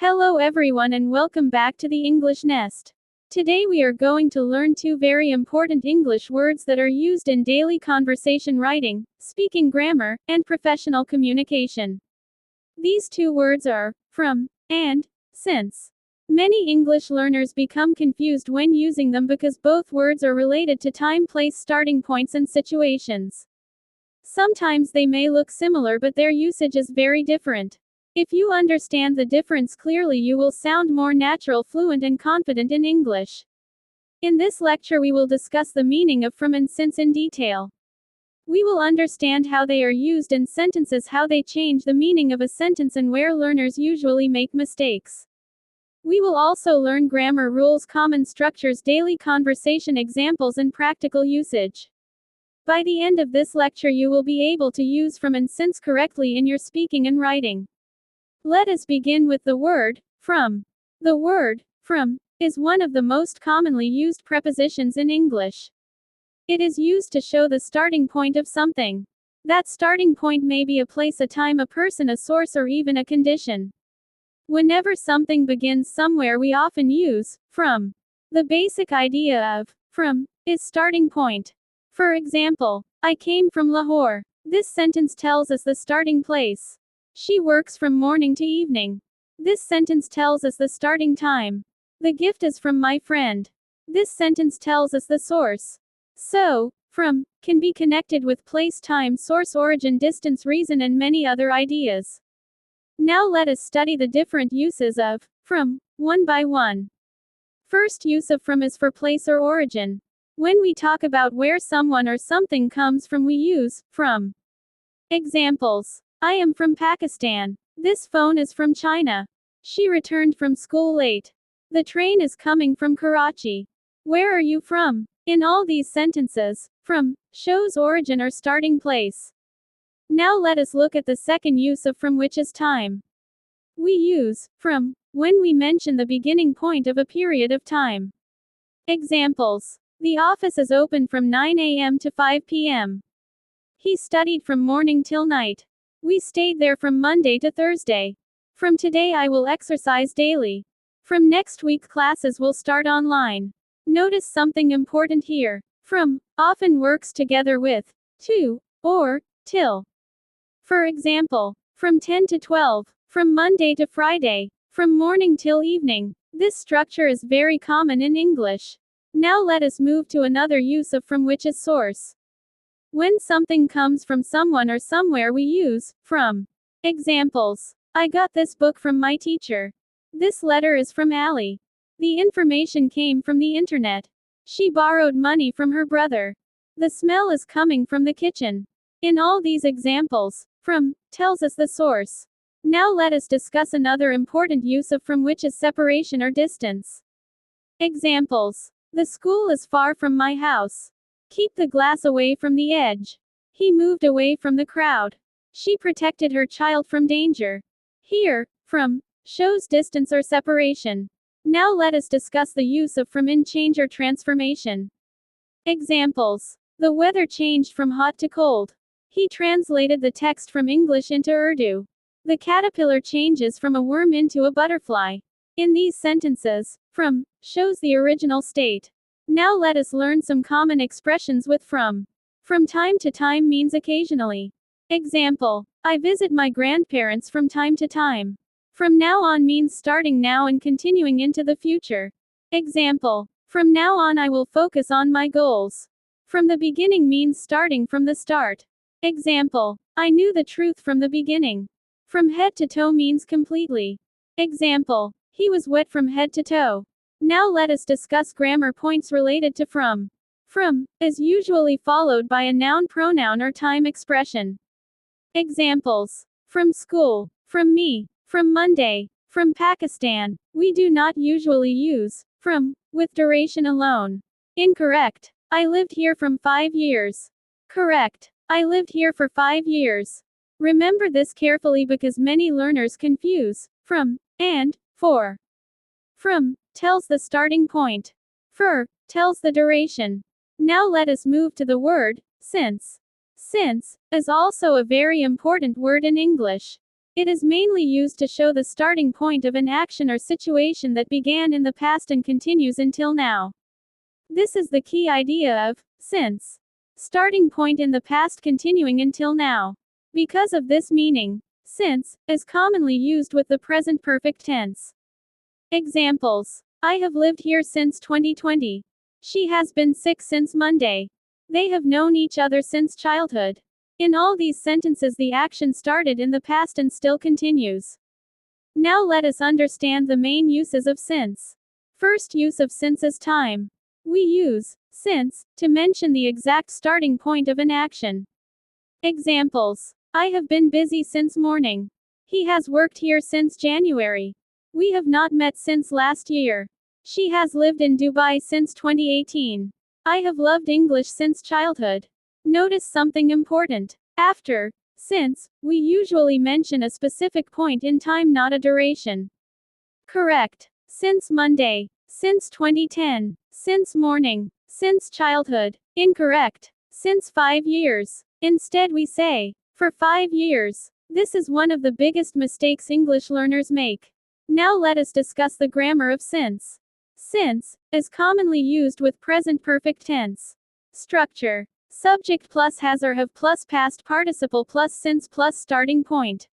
Hello everyone and welcome back to the English Nest. Today we are going to learn two very important English words that are used in daily conversation writing, speaking grammar, and professional communication. These two words are from and since. Many English learners become confused when using them because both words are related to time, place, starting points, and situations. Sometimes they may look similar, but their usage is very different. If you understand the difference clearly, you will sound more natural, fluent, and confident in English. In this lecture, we will discuss the meaning of from and since in detail. We will understand how they are used in sentences, how they change the meaning of a sentence, and where learners usually make mistakes. We will also learn grammar rules, common structures, daily conversation examples, and practical usage. By the end of this lecture, you will be able to use from and since correctly in your speaking and writing. Let us begin with the word from. The word from is one of the most commonly used prepositions in English. It is used to show the starting point of something. That starting point may be a place, a time, a person, a source, or even a condition. Whenever something begins somewhere, we often use from. The basic idea of from is starting point. For example, I came from Lahore. This sentence tells us the starting place. She works from morning to evening. This sentence tells us the starting time. The gift is from my friend. This sentence tells us the source. So, from can be connected with place, time, source, origin, distance, reason, and many other ideas. Now let us study the different uses of from, one by one. First use of from is for place or origin. When we talk about where someone or something comes from, we use from. Examples: I am from Pakistan. This phone is from China. She returned from school late. The train is coming from Karachi. Where are you from? In all these sentences, from shows origin or starting place. Now let us look at the second use of from, which is time. We use from when we mention the beginning point of a period of time. Examples: the office is open from 9 a.m. to 5 p.m. He studied from morning till night. We stayed there from Monday to Thursday. From today I will exercise daily. From next week classes will start online. Notice something important here. From often works together with to or till. For example, from 10 to 12, from Monday to Friday, from morning till evening. This structure is very common in English. Now let us move to another use of from, which is source. When something comes from someone or somewhere, we use from. Examples: I got this book from my teacher. This letter is from Ali. The information came from the internet. She borrowed money from her brother. The smell is coming from the kitchen. In all these examples, from tells us the source. Now let us discuss another important use of from, which is separation or distance. Examples: the school is far from my house. Keep the glass away from the edge. He moved away from the crowd. She protected her child from danger. Here, from shows distance or separation. Now let us discuss the use of from in change or transformation. Examples: the weather changed from hot to cold. He translated the text from English into Urdu. The caterpillar changes from a worm into a butterfly. In these sentences, from shows the original state. Now let us learn some common expressions with from. From time to time means occasionally. Example: I visit my grandparents from time to time. From now on means starting now and continuing into the future. Example: from now on I will focus on my goals. From the beginning means starting from the start. Example: I knew the truth from the beginning. From head to toe means completely. Example: he was wet from head to toe. Now let us discuss grammar points related to from. From is usually followed by a noun, pronoun, or time expression. Examples: from school, from me, from Monday, from Pakistan. We do not usually use from with duration alone. Incorrect: I lived here from 5 years. Correct: I lived here for 5 years. Remember this carefully because many learners confuse from and for. From tells the starting point. For tells the duration. Now let us move to the word since. Since is also a very important word in English. It is mainly used to show the starting point of an action or situation that began in the past and continues until now. This is the key idea of since. Starting point in the past continuing until now. Because of this meaning, since is commonly used with the present perfect tense. Examples: I have lived here since 2020. She has been sick since Monday. They have known each other since childhood. In all these sentences, the action started in the past and still continues. Now let us understand the main uses of since. First use of since is time. We use since to mention the exact starting point of an action. Examples: I have been busy since morning. He has worked here since January. We have not met since last year. She has lived in Dubai since 2018. I have loved English since childhood. Notice something important. After since, we usually mention a specific point in time, not a duration. Correct: since Monday, since 2010, since morning, since childhood. Incorrect: since 5 years. Instead we say, for 5 years. This is one of the biggest mistakes English learners make. Now let us discuss the grammar of since. Since is commonly used with present perfect tense. Structure: subject plus has or have plus past participle plus since plus starting point.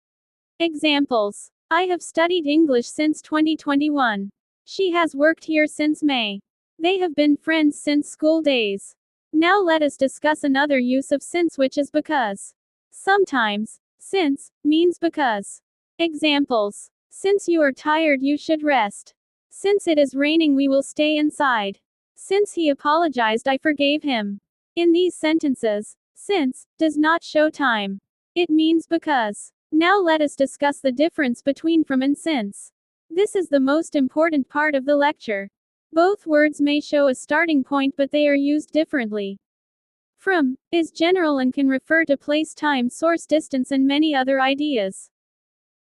Examples: I have studied English since 2021. She has worked here since May. They have been friends since school days. Now let us discuss another use of since, which is because. Sometimes, since means because. Examples: since you are tired, you should rest. Since it is raining, we will stay inside. Since he apologized, I forgave him. In these sentences, since does not show time. It means because. Now let us discuss the difference between from and since. This is the most important part of the lecture. Both words may show a starting point, but they are used differently. From is general and can refer to place, time, source, distance, and many other ideas.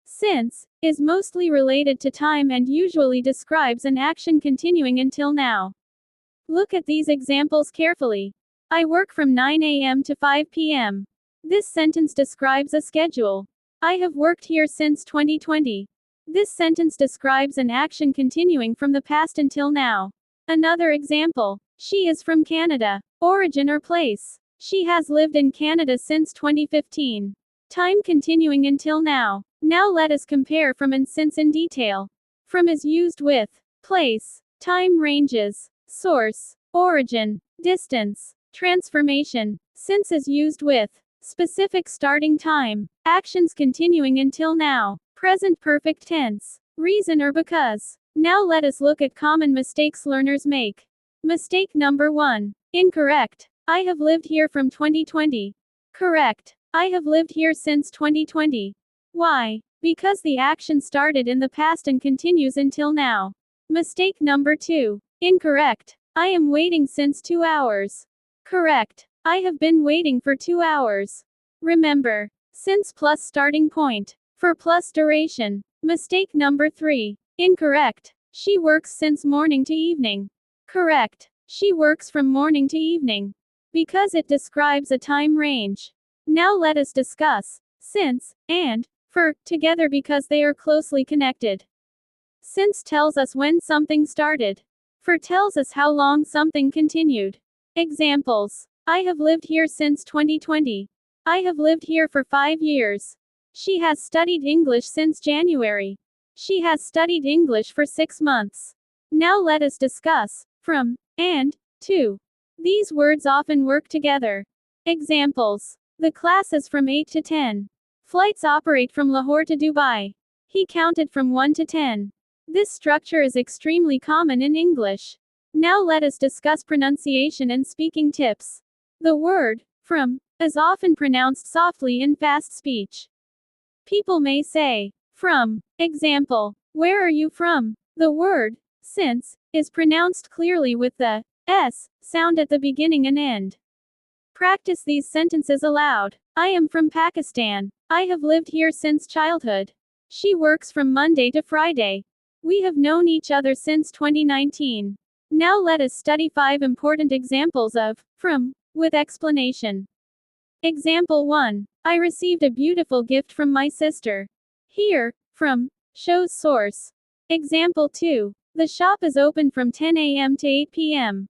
Since is mostly related to time and usually describes an action continuing until now. Look at these examples carefully. I work from 9 a.m. to 5 p.m. This sentence describes a schedule. I have worked here since 2020. This sentence describes an action continuing from the past until now. Another example: she is from Canada. Origin or place: she has lived in Canada since 2015. Time continuing until now. Now let us compare from and since in detail. From is used with place, time, ranges, source, origin, distance, transformation. Since is used with specific starting time, actions continuing until now, present perfect tense, reason or because. Now let us look at common mistakes learners make. Mistake number 1. Incorrect: I have lived here from 2020. Correct: I have lived here since 2020. Why? Because the action started in the past and continues until now. Mistake number 2. Incorrect: I am waiting since 2 hours. Correct: I have been waiting for 2 hours. Remember, since plus starting point, for plus duration. Mistake number 3. Incorrect: she works since morning to evening. Correct: she works from morning to evening. Because it describes a time range. Now let us discuss since and for together because they are closely connected. Since tells us when something started. For tells us how long something continued. Examples: I have lived here since 2020. I have lived here for 5 years. She has studied English since January. She has studied English for 6 months. Now let us discuss from and to. These words often work together. Examples: the class is from 8 to 10. Flights operate from Lahore to Dubai. He counted from 1 to 10. This structure is extremely common in English. Now let us discuss pronunciation and speaking tips. The word from is often pronounced softly in fast speech. People may say from. Example: where are you from? The word since is pronounced clearly with the s sound at the beginning and end. Practice these sentences aloud. I am from Pakistan. I have lived here since childhood. She works from Monday to Friday. We have known each other since 2019. Now let us study 5 important examples of from with explanation. Example 1. I received a beautiful gift from my sister. Here, from, shows source. Example 2. The shop is open from 10 a.m. to 8 p.m.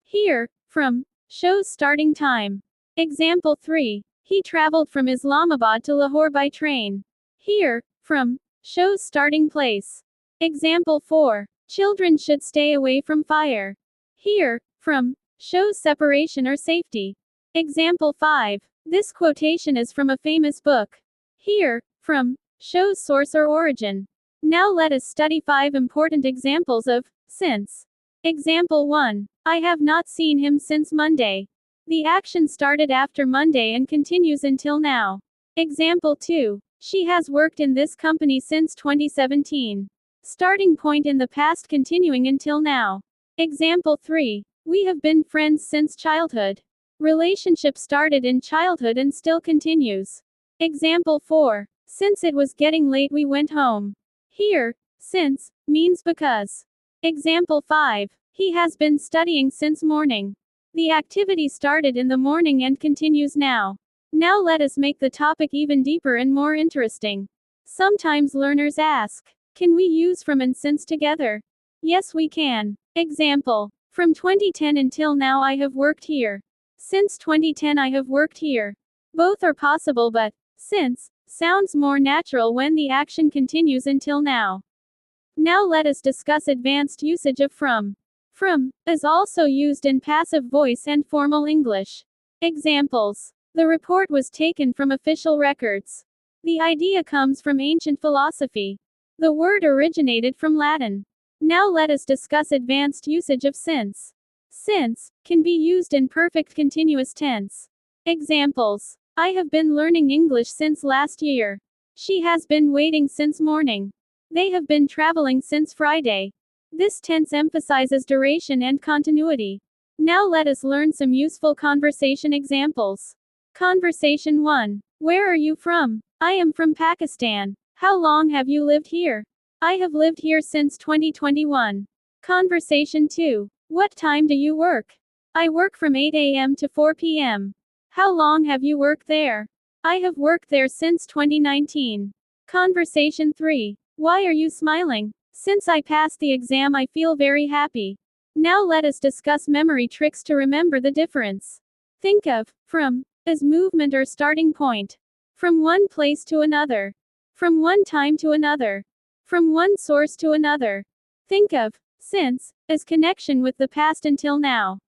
Here, from, shows starting time. Example 3. He traveled from Islamabad to Lahore by train. Here, from, shows starting place. Example 4. Children should stay away from fire. Here, from, shows separation or safety. Example 5. This quotation is from a famous book. Here, from, shows source or origin. Now let us study 5 important examples of since. Example 1. I have not seen him since Monday. The action started after Monday and continues until now. Example 2. She has worked in this company since 2017. Starting point in the past continuing until now. Example 3. We have been friends since childhood. Relationship started in childhood and still continues. Example 4. Since it was getting late we went home. Here, since, means because. Example 5. He has been studying since morning. The activity started in the morning and continues now. Now let us make the topic even deeper and more interesting. Sometimes learners ask, can we use from and since together? Yes, we can. Example. From 2010 until now I have worked here. Since 2010 I have worked here. Both are possible, but since sounds more natural when the action continues until now. Now let us discuss advanced usage of from. From is also used in passive voice and formal English. Examples. The report was taken from official records. The idea comes from ancient philosophy. The word originated from Latin. Now let us discuss advanced usage of since. Since can be used in perfect continuous tense. Examples. I have been learning English since last year. She has been waiting since morning. They have been traveling since Friday. This tense emphasizes duration and continuity. Now let us learn some useful conversation examples. Conversation 1. Where are you from? I am from Pakistan. How long have you lived here? I have lived here since 2021. Conversation 2. What time do you work? I work from 8 a.m. to 4 p.m. How long have you worked there? I have worked there since 2019. Conversation 3. Why are you smiling? Since I passed the exam, I feel very happy. Now let us discuss memory tricks to remember the difference. Think of from as movement or starting point. From one place to another. From one time to another. From one source to another. Think of since as connection with the past until now.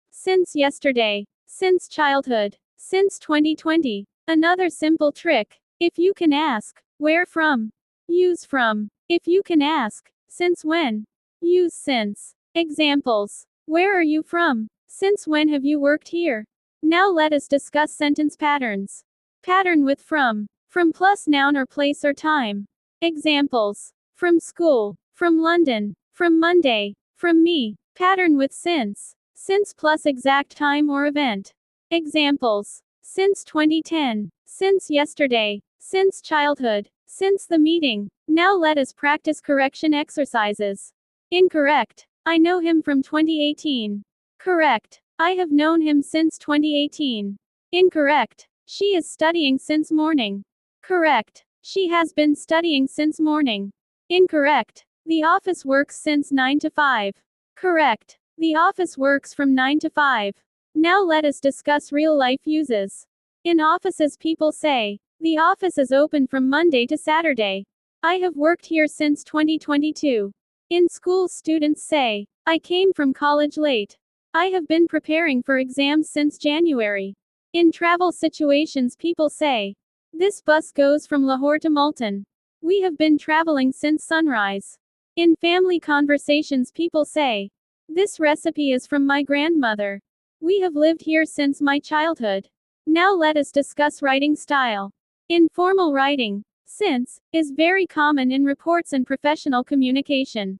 Since yesterday. Since childhood. Since 2020. Another simple trick. If you can ask, where from? Use from. If you can ask, since when? Use since. Examples. Where are you from? Since when have you worked here? Now let us discuss sentence patterns. Pattern with from. From plus noun or place or time. Examples. From school. From London. From Monday. From me. Pattern with since. Since plus exact time or event. Examples. Since 2010. Since yesterday. Since childhood. Since the meeting. Now let us practice correction exercises. Incorrect. I know him from 2018. Correct. I have known him since 2018. Incorrect. She is studying since morning. Correct. She has been studying since morning. Incorrect. The office works since 9 to 5. Correct. The office works from 9 to 5. Now let us discuss real-life uses. In offices people say, the office is open from Monday to Saturday. I have worked here since 2022. In school students say, I came from college late. I have been preparing for exams since January. In travel situations people say, this bus goes from Lahore to Multan. We have been traveling since sunrise. In family conversations people say, this recipe is from my grandmother. We have lived here since my childhood. Now let us discuss writing style. In formal writing, since is very common in reports and professional communication.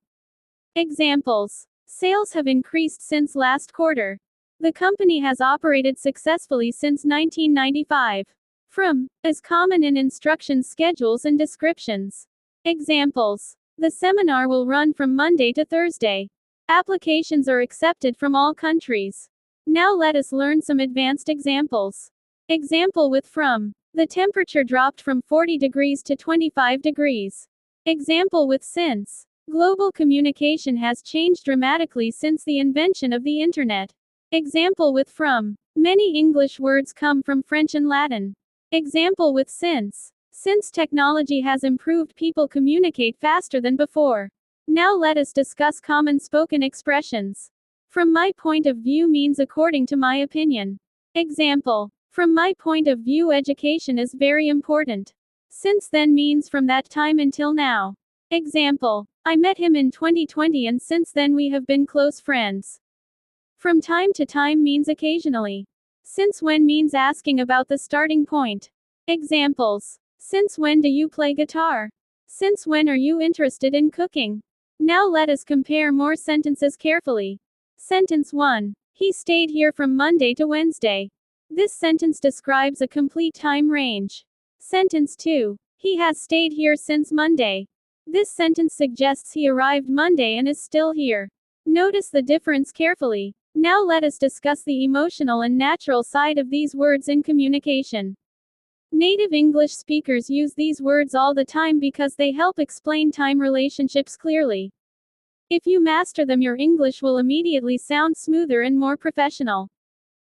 Examples. Sales have increased since last quarter. The company has operated successfully since 1995. From is common in instruction schedules and descriptions. Examples. The seminar will run from Monday to Thursday. Applications are accepted from all countries. Now let us learn some advanced examples. Example with from. The temperature dropped from 40 degrees to 25 degrees. Example with since. Global communication has changed dramatically since the invention of the internet. Example with from. Many English words come from French and Latin. Example with since. Since technology has improved, people communicate faster than before. Now let us discuss common spoken expressions. From my point of view means according to my opinion. Example. From my point of view, education is very important. Since then means from that time until now. Example. I met him in 2020 and since then we have been close friends. From time to time means occasionally. Since when means asking about the starting point. Examples. Since when do you play guitar? Since when are you interested in cooking? Now let us compare more sentences carefully. Sentence 1. He stayed here from Monday to Wednesday. This sentence describes a complete time range. Sentence 2. He has stayed here since Monday. This sentence suggests he arrived Monday and is still here. Notice the difference carefully. Now let us discuss the emotional and natural side of these words in communication. Native English speakers use these words all the time because they help explain time relationships clearly. If you master them, your English will immediately sound smoother and more professional.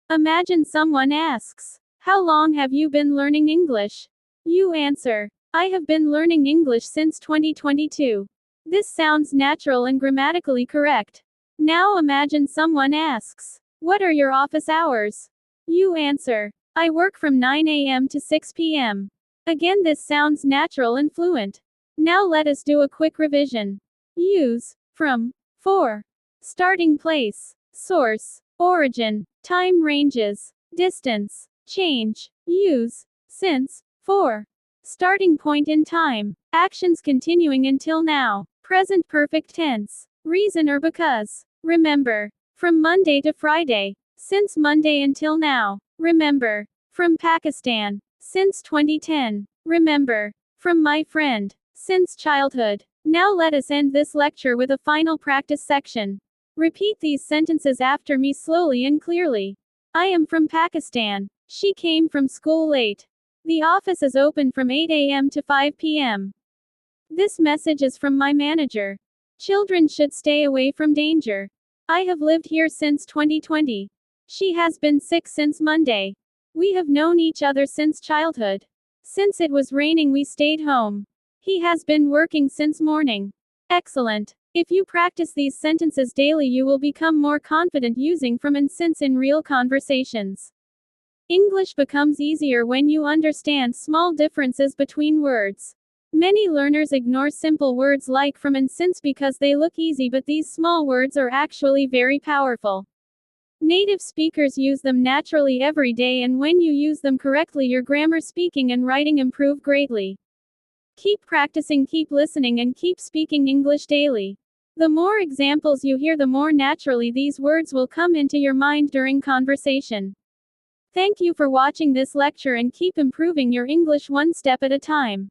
Imagine someone asks, "How long have you been learning English?" You answer, "I have been learning English since 2022. This sounds natural and grammatically correct. Now imagine someone asks, "What are your office hours?" You answer, "I work from 9 a.m. to 6 p.m. Again, this sounds natural and fluent. Now let us do a quick revision. Use from, for, starting place, source, origin, time ranges, distance, change. Use since, for, starting point in time, actions continuing until now, present perfect tense, reason or because. Remember, from Monday to Friday, since Monday until now. Remember, from Pakistan, since 2010. Remember, from my friend, since childhood. Now let us end this lecture with a final practice section. Repeat these sentences after me slowly and clearly. I am from Pakistan. She came from school late. The office is open from 8 a.m. to 5 p.m. This message is from my manager. Children should stay away from danger. I have lived here since 2020. She has been sick since Monday. We have known each other since childhood. Since it was raining, we stayed home. He has been working since morning. Excellent. If you practice these sentences daily, you will become more confident using from and since in real conversations. English becomes easier when you understand small differences between words. Many learners ignore simple words like from and since because they look easy, but these small words are actually very powerful. Native speakers use them naturally every day, and when you use them correctly, your grammar, speaking, and writing improve greatly. Keep practicing, keep listening, and keep speaking English daily. The more examples you hear, the more naturally these words will come into your mind during conversation. Thank you for watching this lecture and keep improving your English one step at a time.